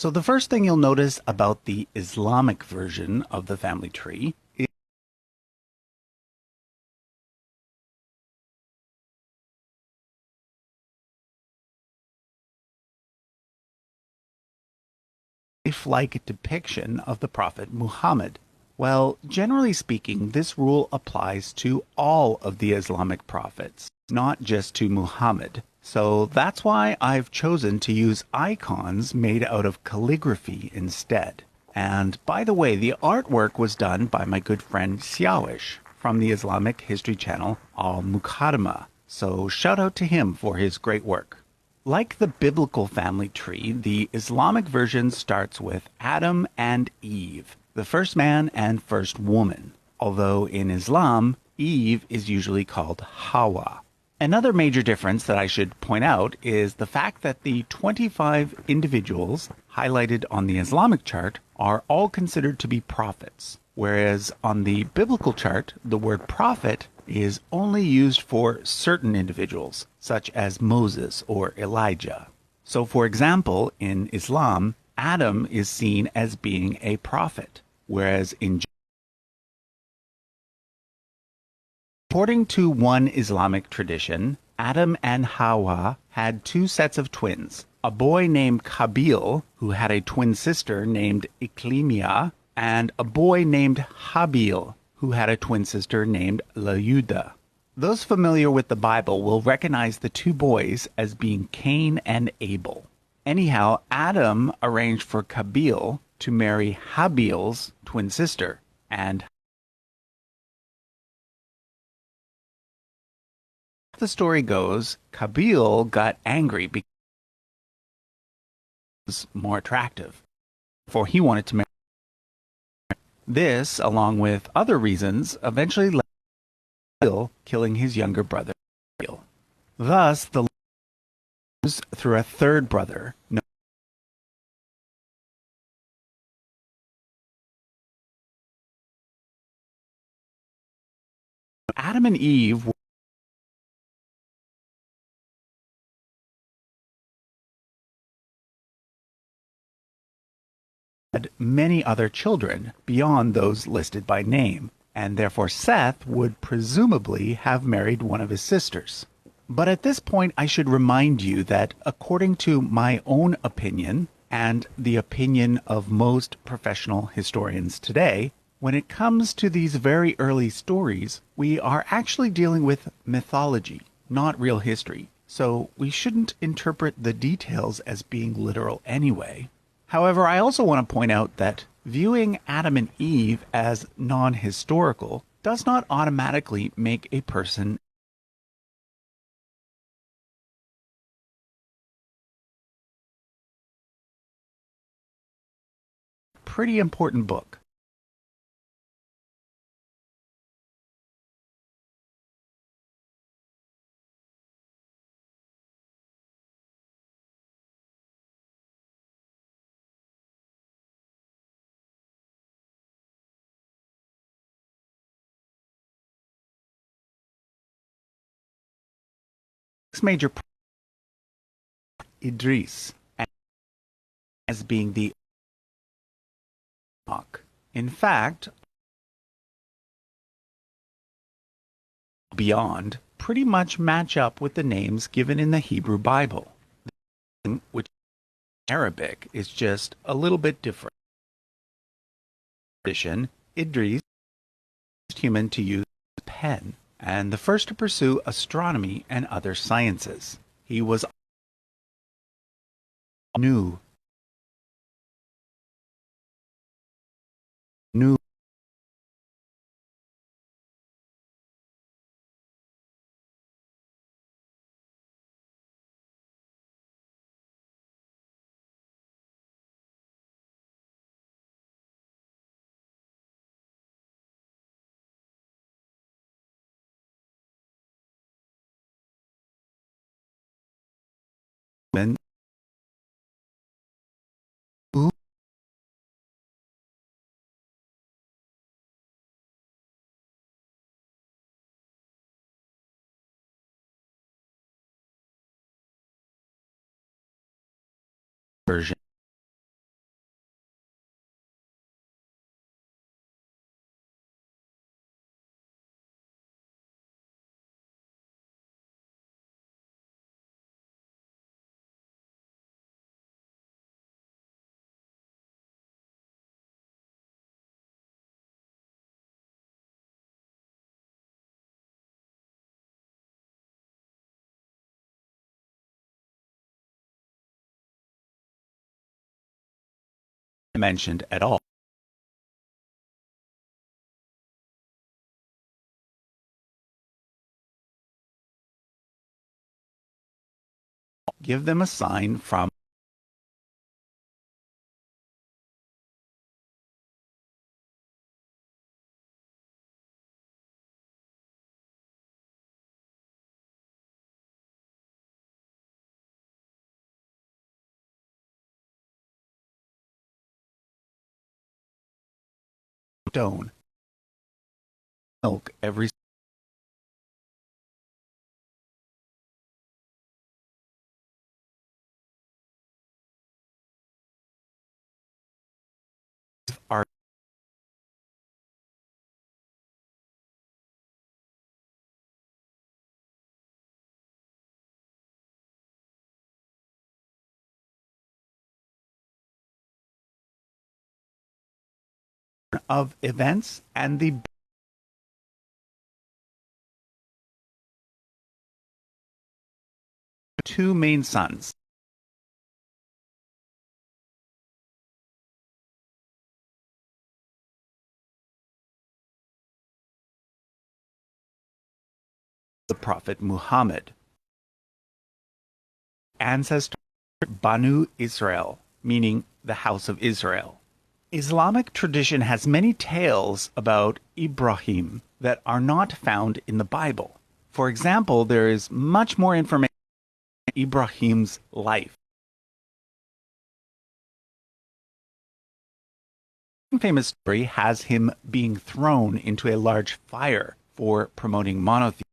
So the first thing you'll notice about the Islamic version of the family tree is a lifelike depiction of the Prophet Muhammad. Well, generally speaking, this rule applies to all of the Islamic prophets, not just to Muhammad. So that's why I've chosen to use icons made out of calligraphy instead. And by the way, the artwork was done by my good friend Siawish from the Islamic History channel Al Muqaddimah. So shout out to him for his great work. Like the biblical family tree, the Islamic version starts with Adam and Eve, the first man and first woman, although in Islam, Eve is usually called Hawa. Another major difference that I should point out is the fact that the 25 individuals highlighted on the Islamic chart are all considered to be prophets, whereas on the biblical chart, the word prophet is only used for certain individuals, such as Moses or Elijah. So, for example, in Islam, Adam is seen as being a prophet, whereas in according to one Islamic tradition, Adam and Hawa had two sets of twins, a boy named Kabil, who had a twin sister named Iklimia, and a boy named Habil, who had a twin sister named Layuda. Those familiar with the Bible will recognize the two boys as being Cain and Abel. Anyhow, Adam arranged for Kabil to marry Habil's twin sister, and the story goes, Kabil got angry because he was more attractive, for he wanted to marry. This, along with other reasons, eventually led to Kabil killing his younger brother. Thus, the goes through a third brother. Adam and Eve had many other children beyond those listed by name, and therefore Seth would presumably have married one of his sisters. But at this point, I should remind you that according to my own opinion, and the opinion of most professional historians today, when it comes to these very early stories, we are actually dealing with mythology, not real history. So we shouldn't interpret the details as being literal anyway. However, I also want to point out that viewing Adam and Eve as non-historical does not automatically make a person a pretty important book. This major Idris as being the Enoch. In fact, beyond pretty much match up with the names given in the Hebrew Bible, which in Arabic is just a little bit different. In addition, Idris was human to use a pen and the first to pursue astronomy and other sciences. He was new new version mentioned at all. Give them a sign from stone, milk every are of events and the two main sons, the Prophet Muhammad, ancestor Banu Israel, meaning the house of Israel. Islamic tradition has many tales about Ibrahim that are not found in the Bible. For example, there is much more information on Ibrahim's life. One famous story has him being thrown into a large fire for promoting monotheism.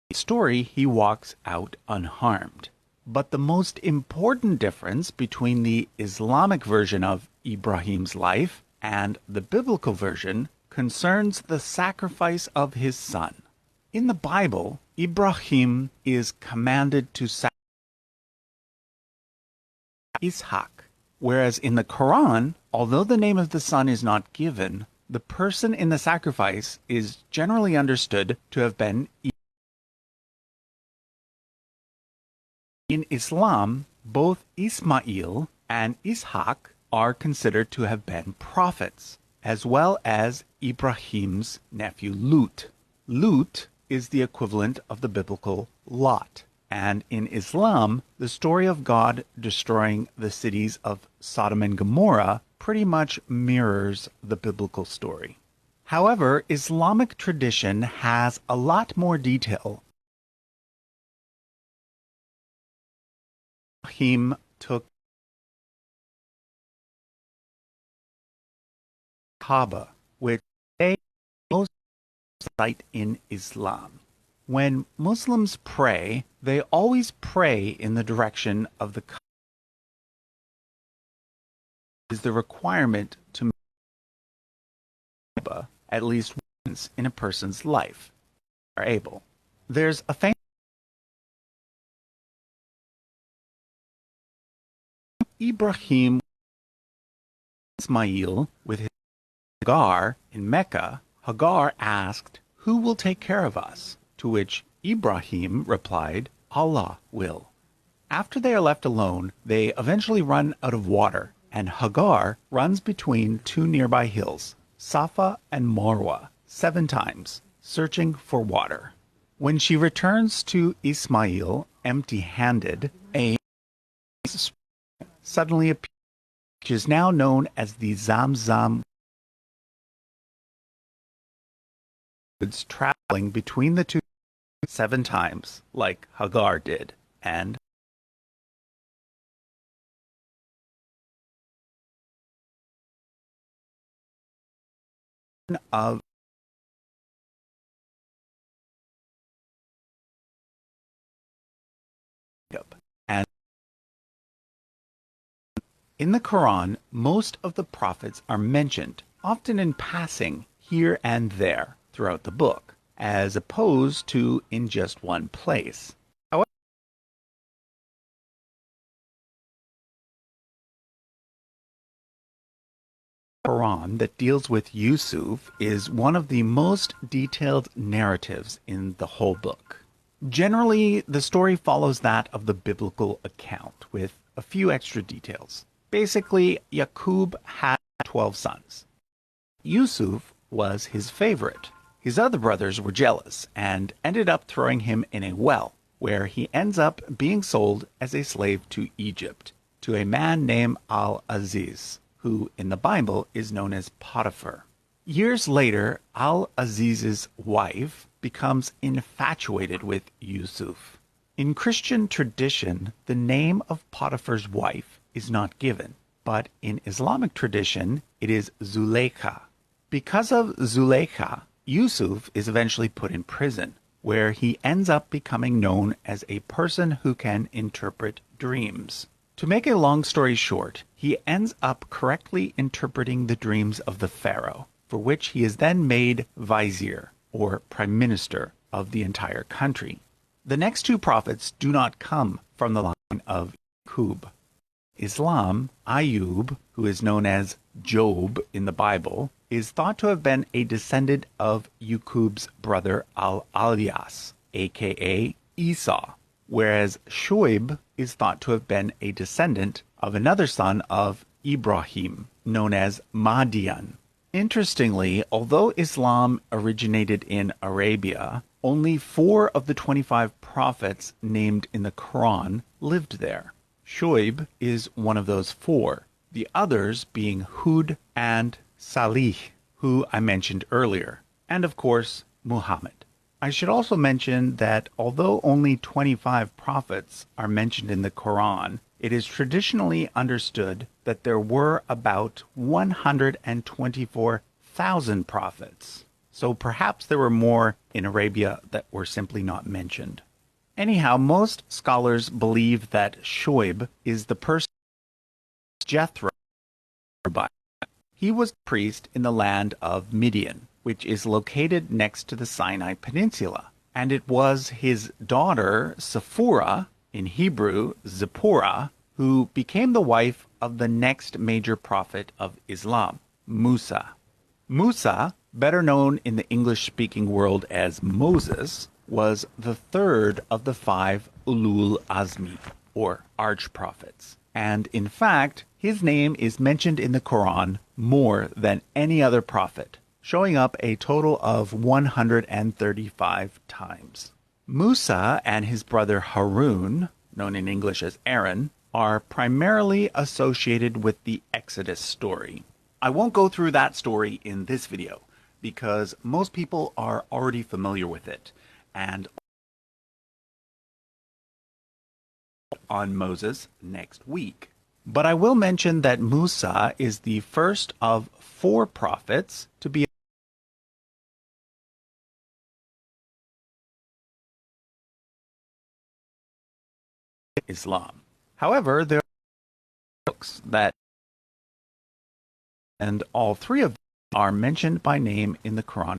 In the story, he walks out unharmed. But the most important difference between the Islamic version of Ibrahim's life and the biblical version concerns the sacrifice of his son. In the Bible, Ibrahim is commanded to sacrifice Ishaq, whereas in the Quran, although the name of the son is not given, the person in the sacrifice is generally understood to have been Ibrahim. In Islam, both Ismail and Ishaq are considered to have been prophets, as well as Ibrahim's nephew Lut. Lut is the equivalent of the biblical Lot, and in Islam, the story of God destroying the cities of Sodom and Gomorrah pretty much mirrors the biblical story. However, Islamic tradition has a lot more detail. Ibrahim took Kaaba, which is the most site in Islam. When Muslims pray, they always pray in the direction of the Kaaba. Is the requirement to Kaaba at least once in a person's life. Are able. There's a famous Ibrahim Ismail with his Hagar in Mecca. Hagar asked, "Who will take care of us?" To which Ibrahim replied, "Allah will." After they are left alone, they eventually run out of water, and Hagar runs between two nearby hills, Safa and Marwa, 7 times, searching for water. When she returns to Ismail empty-handed, a suddenly appears, which is now known as the Zamzam woods, traveling between the two 7 times, like Hagar did, and of Jacob. And in the Quran, most of the prophets are mentioned, often in passing, here and there throughout the book, as opposed to in just one place. However, the Quran that deals with Yusuf is one of the most detailed narratives in the whole book. Generally, the story follows that of the biblical account, with a few extra details. Basically, Yaqub had 12 sons. Yusuf was his favorite. His other brothers were jealous and ended up throwing him in a well, where he ends up being sold as a slave to Egypt, to a man named Al-Aziz, who in the Bible is known as Potiphar. Years later, Al-Aziz's wife becomes infatuated with Yusuf. In Christian tradition, the name of Potiphar's wife is not given, but in Islamic tradition, it is Zuleika. Because of Zuleika, Yusuf is eventually put in prison, where he ends up becoming known as a person who can interpret dreams. To make a long story short, he ends up correctly interpreting the dreams of the pharaoh, for which he is then made vizier, or prime minister, of the entire country. The next two prophets do not come from the line of Yaqub. Islam, Ayub, who is known as Job in the Bible, is thought to have been a descendant of Yaqub's brother Al-Alyas, aka Esau, whereas Shoaib is thought to have been a descendant of another son of Ibrahim, known as Madian. Interestingly, although Islam originated in Arabia, only 4 of the 25 prophets named in the Quran lived there. Shoaib is one of those 4, the others being Hud and Salih, who I mentioned earlier, and of course, Muhammad. I should also mention that although only 25 prophets are mentioned in the Quran, it is traditionally understood that there were about 124,000 prophets. So perhaps there were more in Arabia that were simply not mentioned. Anyhow, most scholars believe that Shoaib is the person Jethro. He was a priest in the land of Midian, which is located next to the Sinai Peninsula, and it was his daughter Sephora, in Hebrew Zipporah, who became the wife of the next major prophet of Islam, Musa. Musa, better known in the English-speaking world as Moses, was the third of the 5 Ulul Azmi, or arch-prophets. And in fact, his name is mentioned in the Quran more than any other prophet, showing up a total of 135 times. Musa and his brother Harun, known in English as Aaron, are primarily associated with the Exodus story. I won't go through that story in this video, because most people are already familiar with it, and on Moses next week. But I will mention that Musa is the first of 4 prophets to be Islam. However, there are books that, and all 3 of them are mentioned by name in the Quran.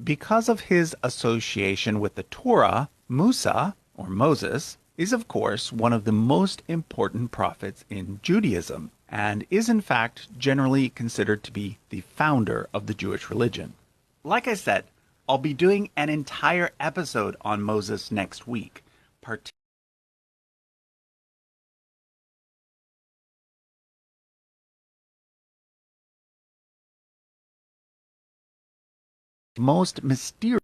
Because of his association with the Torah, Musa, or Moses, is of course one of the most important prophets in Judaism, and is in fact generally considered to be the founder of the Jewish religion. Like I said, I'll be doing an entire episode on Moses next week, most mysterious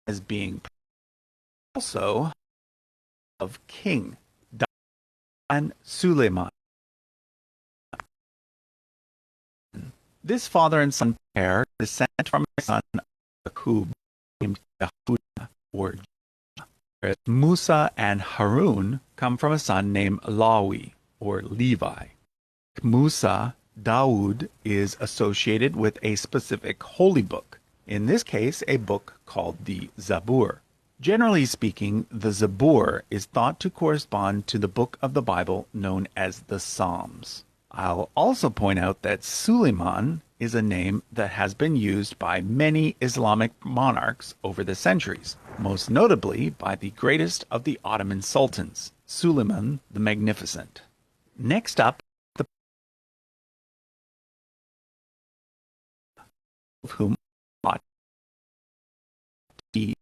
as being also of King and Suleiman. This father and son pair descend from a son Yaqub named Yahuda, or whereas Musa and Harun come from a son named Lawi, or Levi. Musa, Dawood is associated with a specific holy book, in this case a book called the Zabur. Generally speaking, the Zabur is thought to correspond to the book of the Bible known as the Psalms. I'll also point out that Suleiman is a name that has been used by many Islamic monarchs over the centuries, most notably by the greatest of the Ottoman sultans, Suleiman the Magnificent. Next up, the of whom ought to be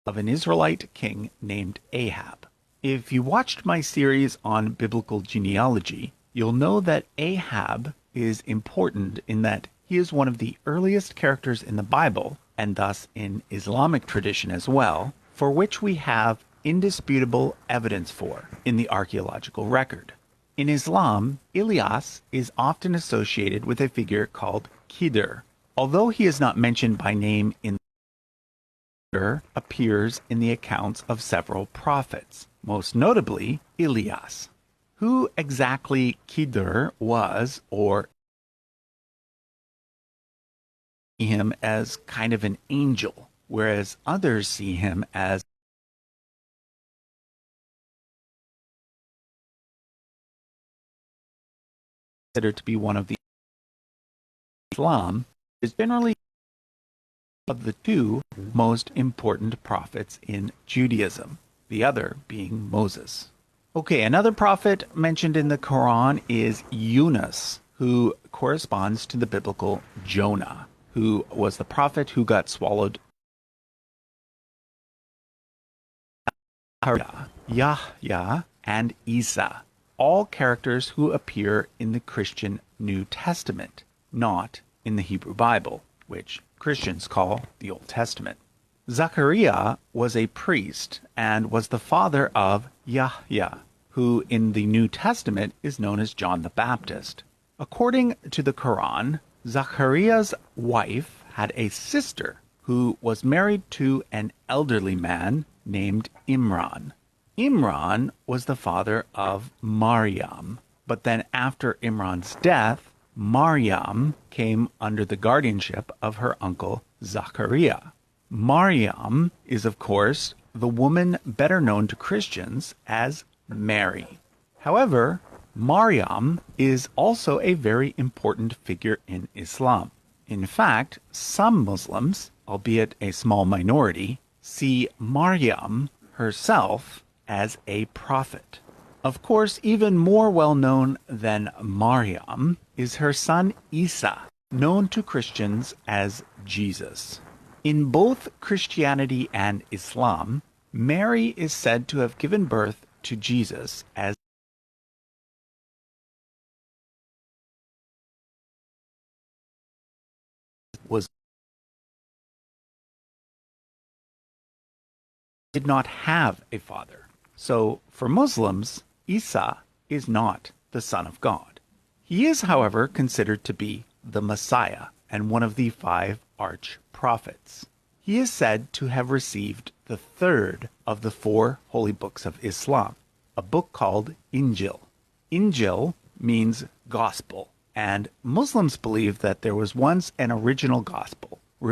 of an Israelite king named Ahab. If you watched my series on biblical genealogy, you'll know that Ahab is important in that he is one of the earliest characters in the Bible, and thus in Islamic tradition as well, for which we have indisputable evidence for in the archaeological record. In Islam, Ilyas is often associated with a figure called Khidr. Although he is not mentioned by name in appears in the accounts of several prophets, most notably Ilyas. Who exactly Khidr was, or see him as kind of an angel, whereas others see him as considered to be one of the Islam is generally of the two most important prophets in Judaism, the other being Moses. Okay, another prophet mentioned in the Quran is Yunus, who corresponds to the biblical Jonah, who was the prophet who got swallowed. Yahya and Isa, all characters who appear in the Christian New Testament, not in the Hebrew Bible, which Christians call the Old Testament. Zachariah was a priest and was the father of Yahya, who in the New Testament is known as John the Baptist. According to the Quran, Zachariah's wife had a sister who was married to an elderly man named Imran. Imran was the father of Maryam, but then after Imran's death, Maryam came under the guardianship of her uncle Zachariah. Maryam is, of course, the woman better known to Christians as Mary. However, Maryam is also a very important figure in Islam. In fact, some Muslims, albeit a small minority, see Maryam herself as a prophet. Of course, even more well known than Maryam is her son Isa, known to Christians as Jesus. In both Christianity and Islam, Mary is said to have given birth to Jesus as was did not have a father. So for Muslims, Isa is not the Son of God. He is, however, considered to be the Messiah and one of the 5 arch-prophets. He is said to have received the 3rd of the 4 holy books of Islam, a book called Injil. Injil means gospel, and Muslims believe that there was once an original gospel,